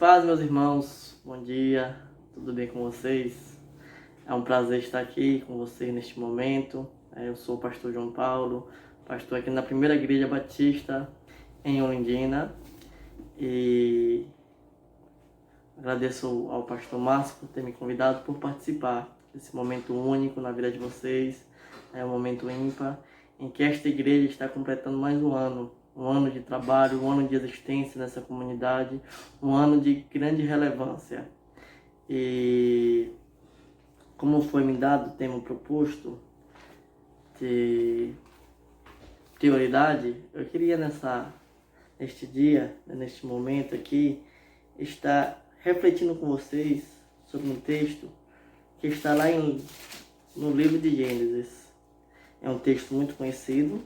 paz, meus irmãos. Bom dia, tudo bem com vocês? É um prazer estar aqui com vocês neste momento. Eu sou o pastor João Paulo, pastor aqui na Primeira Igreja Batista em Olindina. E agradeço ao pastor Márcio por ter me convidado por participar desse momento único na vida de vocês. É um momento ímpar em que esta igreja está completando mais um ano de trabalho, um ano de existência nessa comunidade, um ano de grande relevância. E como foi me dado o tema proposto de prioridade, eu queria neste dia, neste momento aqui, estar refletindo com vocês sobre um texto que está lá no livro de Gênesis. É um texto muito conhecido,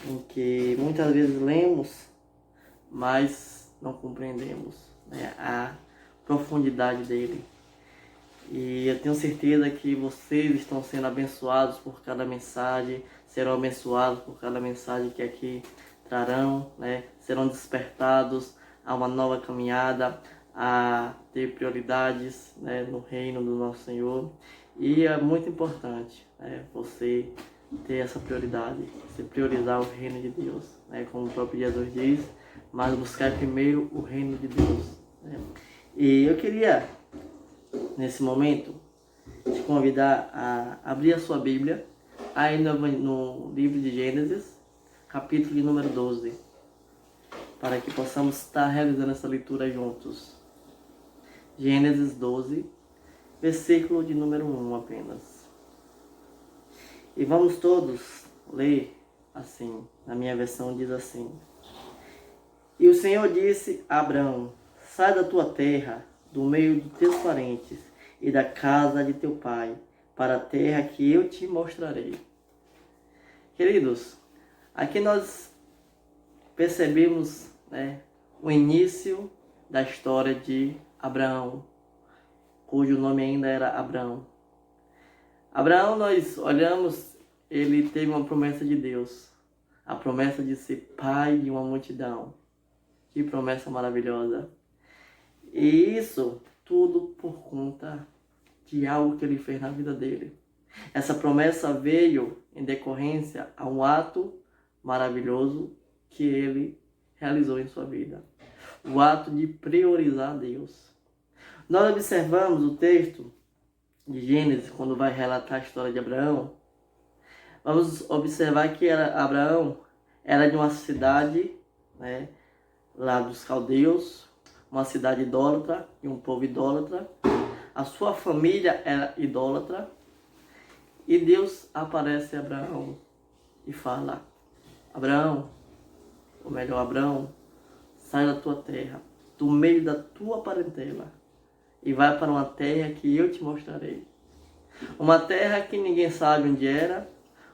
em que muitas vezes lemos, mas não compreendemos, né, a profundidade dele. E eu tenho certeza que vocês estão sendo abençoados por cada mensagem, serão abençoados por cada mensagem que aqui trarão, né? Serão despertados a uma nova caminhada, a ter prioridades, né, no reino do nosso Senhor. E é muito importante, né, você ter essa prioridade, você priorizar o reino de Deus, né, como o próprio Jesus diz, mas buscar primeiro o reino de Deus, né? E eu queria, nesse momento, te convidar a abrir a sua Bíblia, aí no livro de Gênesis, capítulo de número 12, para que possamos estar realizando essa leitura juntos. Gênesis 12, versículo de número 1 apenas. E vamos todos ler assim, na minha versão diz assim: E o Senhor disse a Abrão: sai da tua terra, do meio de teus parentes e da casa de teu pai, para a terra que eu te mostrarei. Queridos, aqui nós percebemos, né, o início da história de Abraão, cujo nome ainda era Abrão. Abraão, nós olhamos, ele teve uma promessa de Deus, a promessa de ser pai de uma multidão. Que promessa maravilhosa! E isso tudo por conta de algo que ele fez na vida dele. Essa promessa veio em decorrência a um ato maravilhoso que ele realizou em sua vida. O ato de priorizar Deus. Nós observamos o texto de Gênesis, quando vai relatar a história de Abraão. Vamos observar que Abraão era de uma cidade, né, lá dos caldeus, uma cidade idólatra e um povo idólatra. A sua família era idólatra. E Deus aparece a Abraão e fala: Abraão, ou melhor, Abraão, sai da tua terra, do meio da tua parentela, e vai para uma terra que eu te mostrarei. Uma terra que ninguém sabe onde era,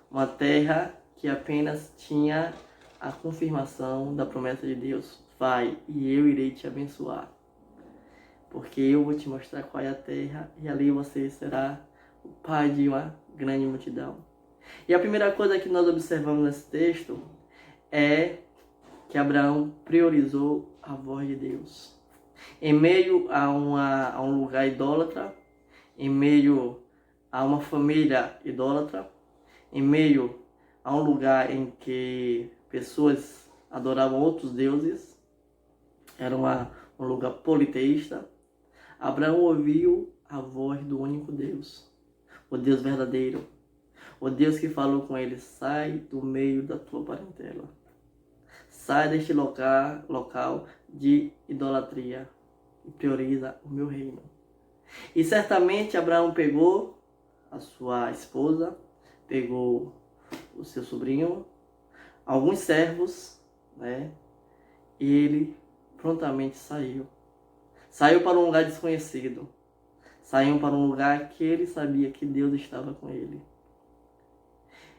uma terra que apenas tinha a confirmação da promessa de Deus: vai, e eu irei te abençoar. Porque eu vou te mostrar qual é a terra, e ali você será o pai de uma grande multidão. E a primeira coisa que nós observamos nesse texto é que Abraão priorizou a voz de Deus. Em meio a um lugar idólatra, em meio a uma família idólatra, em meio a um lugar em que pessoas adoravam outros deuses, era um lugar politeísta, Abraão ouviu a voz do único Deus, o Deus verdadeiro, o Deus que falou com ele: sai do meio da tua parentela, sai deste local de idolatria e prioriza o meu reino. E certamente Abraão pegou a sua esposa, pegou o seu sobrinho, alguns servos, né? E ele prontamente saiu. Saiu para um lugar desconhecido. Saiu para um lugar que ele sabia que Deus estava com ele.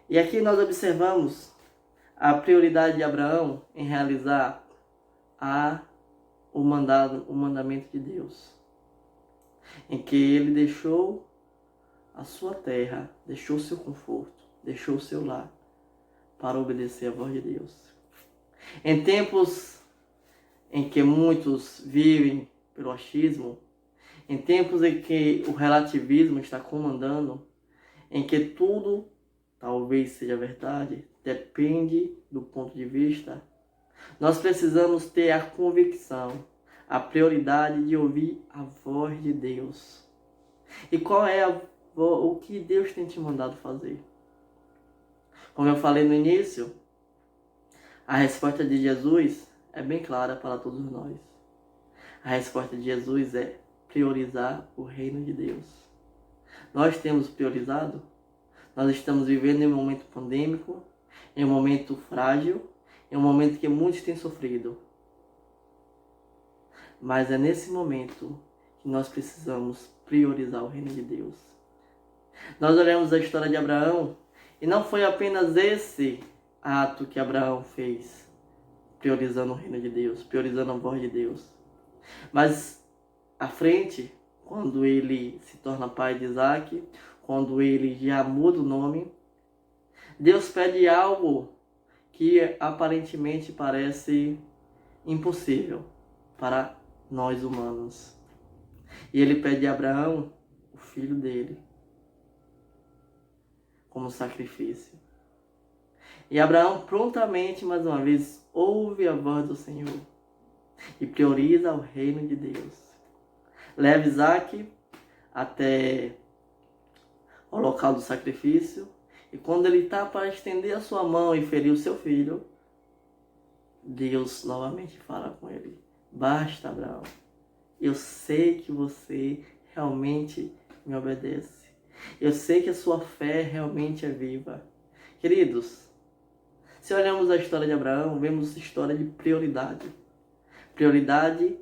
E aqui nós observamos a prioridade de Abraão em realizar o mandamento de Deus, em que ele deixou a sua terra, deixou o seu conforto, deixou o seu lar para obedecer à voz de Deus. Em tempos em que muitos vivem pelo achismo, em tempos em que o relativismo está comandando, em que tudo talvez seja verdade, depende do ponto de vista, nós precisamos ter a convicção, a prioridade de ouvir a voz de Deus. E qual é o que Deus tem te mandado fazer? Como eu falei no início, a resposta de Jesus é bem clara para todos nós. A resposta de Jesus é priorizar o reino de Deus. Nós temos priorizado? Nós estamos vivendo em um momento pandêmico, em um momento frágil, em um momento que muitos têm sofrido. Mas é nesse momento que nós precisamos priorizar o reino de Deus. Nós olhamos a história de Abraão e não foi apenas esse ato que Abraão fez, priorizando o reino de Deus, priorizando a voz de Deus. Mas à frente, quando ele se torna pai de Isaac, quando ele já muda o nome, Deus pede algo que aparentemente parece impossível para nós humanos. E ele pede a Abraão o filho dele como sacrifício. E Abraão prontamente, mais uma vez, ouve a voz do Senhor e prioriza o reino de Deus. Leva Isaac até o local do sacrifício, e quando ele está para estender a sua mão e ferir o seu filho, Deus novamente fala com ele: basta, Abraão, eu sei que você realmente me obedece. Eu sei que a sua fé realmente é viva. Queridos, se olhamos a história de Abraão, vemos história de prioridade. Prioridade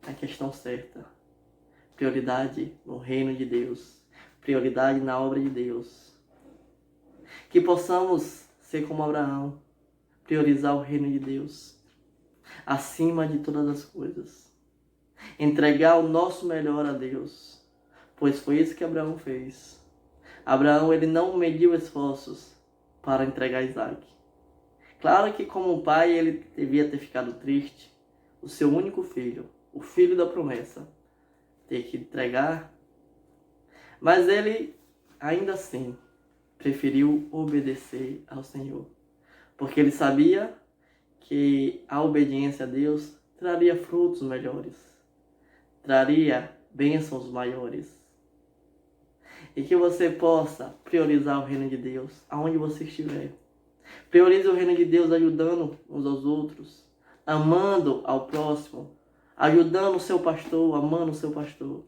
na questão certa. Prioridade no reino de Deus. Prioridade na obra de Deus. Que possamos ser como Abraão, priorizar o reino de Deus acima de todas as coisas. Entregar o nosso melhor a Deus, pois foi isso que Abraão fez. Abraão, ele não mediu esforços para entregar Isaac. Claro que como pai ele devia ter ficado triste, o seu único filho, o filho da promessa, ter que entregar, mas ele ainda assim preferiu obedecer ao Senhor, porque ele sabia que a obediência a Deus traria frutos melhores, traria bênçãos maiores. E que você possa priorizar o reino de Deus aonde você estiver. Priorize o reino de Deus ajudando uns aos outros, amando ao próximo, ajudando o seu pastor, amando o seu pastor.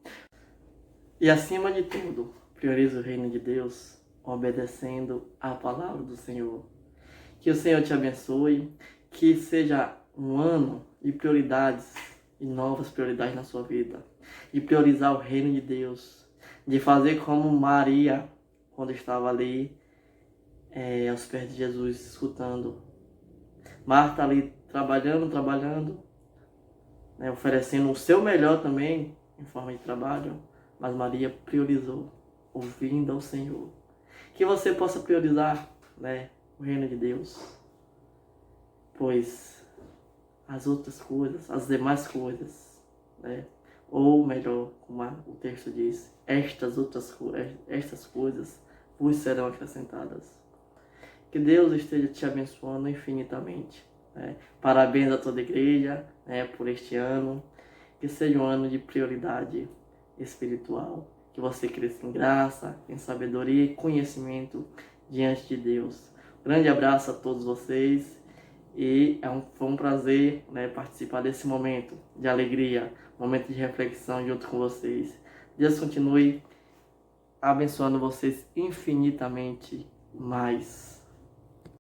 E acima de tudo, priorize o reino de Deus obedecendo à palavra do Senhor. Que o Senhor te abençoe, que seja um ano de prioridades e novas prioridades na sua vida. De priorizar o reino de Deus. De fazer como Maria, quando estava ali aos pés de Jesus, escutando. Marta ali trabalhando, né, oferecendo o seu melhor também, em forma de trabalho. Mas Maria priorizou, ouvindo ao Senhor. Que você possa priorizar, né, o reino de Deus. Pois as outras coisas, as demais coisas, né, ou melhor, como o texto diz, estas coisas vos serão acrescentadas. Que Deus esteja te abençoando infinitamente. Né? Parabéns a toda a igreja, né, por este ano. Que seja um ano de prioridade espiritual. Que você cresça em graça, em sabedoria e conhecimento diante de Deus. Grande abraço a todos vocês. E foi um prazer, né, participar desse momento de alegria, momento de reflexão junto com vocês. Deus continue abençoando vocês infinitamente mais.